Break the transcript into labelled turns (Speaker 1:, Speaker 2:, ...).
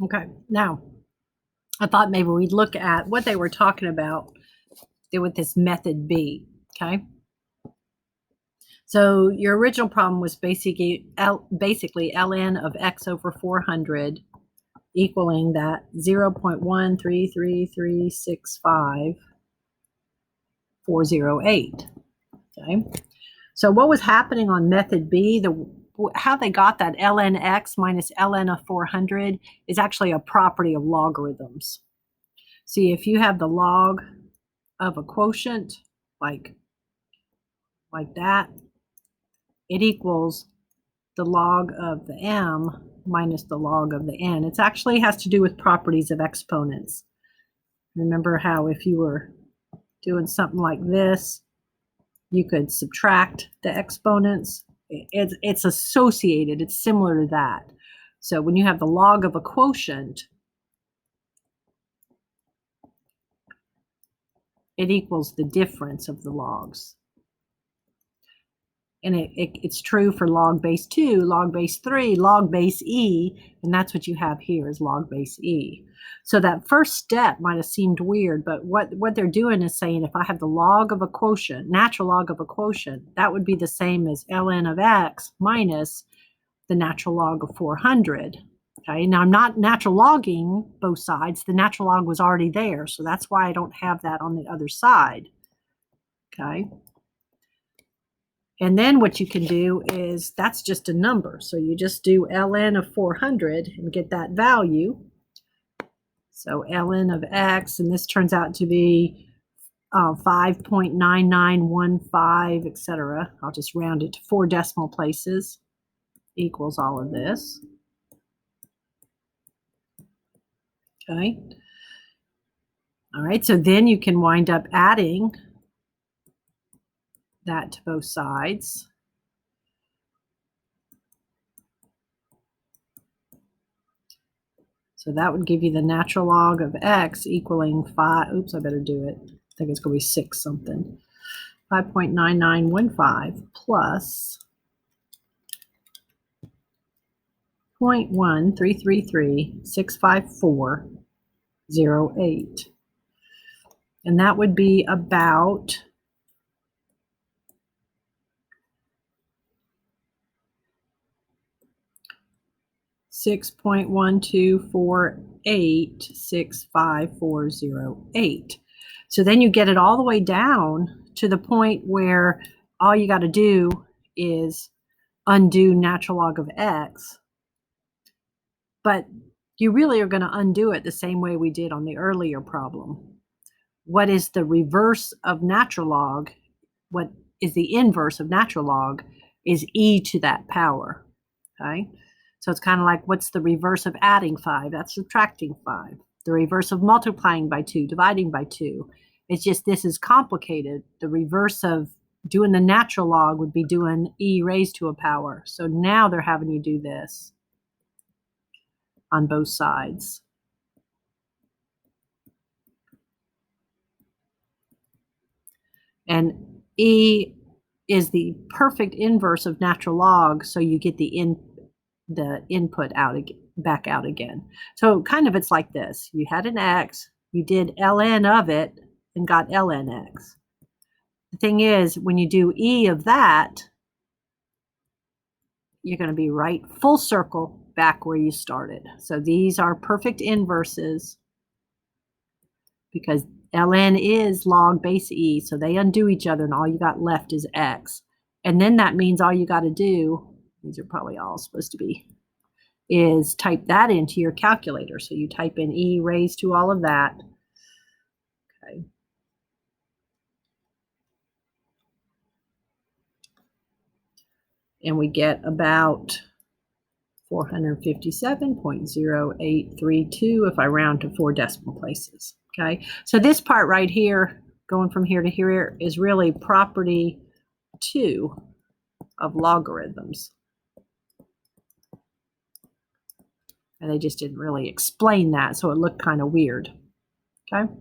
Speaker 1: Okay, now I thought maybe we'd look at what they were talking about with this method B, okay? So your original problem was basically ln of x over 400 equaling that 0.133365,408, okay? So what was happening on method B, how they got that ln x minus ln of 400 is actually a property of logarithms. See, if you have the log of a quotient, like that, it equals the log of the m minus the log of the n. It actually has to do with properties of exponents. Remember how if you were doing something like this, you could subtract the exponents. It's associated, it's similar to that. So when you have the log of a quotient, it equals the difference of the logs. And it's true for log base 2, log base 3, log base e, and that's what you have here is log base e. So that first step might have seemed weird, but what they're doing is saying if I have the log of a quotient, natural log of a quotient, that would be the same as ln of x minus the natural log of 400. Okay, now I'm not natural logging both sides. The natural log was already there, so that's why I don't have that on the other side. Okay. And then what you can do is that's just a number. So you just do ln of 400 and get that value. So ln of x, and this turns out to be 5.9915, etc. I'll just round it to 4 decimal places, equals all of this. Okay. All right, so then you can wind up adding that to both sides. So that would give you the natural log of x equaling 5. Oops, I better do it. I think it's going to be 6 something. 5.9915 plus 0.133365408. And that would be about 6.124865408. So then you get it all the way down to the point where all you got to do is undo natural log of x. But you really are going to undo it the same way we did on the earlier problem. What is the reverse of natural log? What is the inverse of natural log is e to that power, okay? So it's kind of like what's the reverse of adding 5? That's subtracting 5. The reverse of multiplying by 2, dividing by 2. It's just this is complicated. The reverse of doing the natural log would be doing e raised to a power. So now they're having you do this on both sides. And e is the perfect inverse of natural log, so you get the input out again, back out again. So kind of it's like this. You had an x, you did ln of it and got ln x. The thing is, when you do e of that, you're going to be right full circle back where you started. So these are perfect inverses because ln is log base e, so they undo each other and all you got left is x. And then that means all you got to do, these are probably all supposed to be, is type that into your calculator. So you type in e raised to all of that. Okay. And we get about 457.0832 if I round to 4 decimal places. Okay, so this part right here, going from here to here, is really property 2 of logarithms. And they just didn't really explain that, so it looked kind of weird. Okay.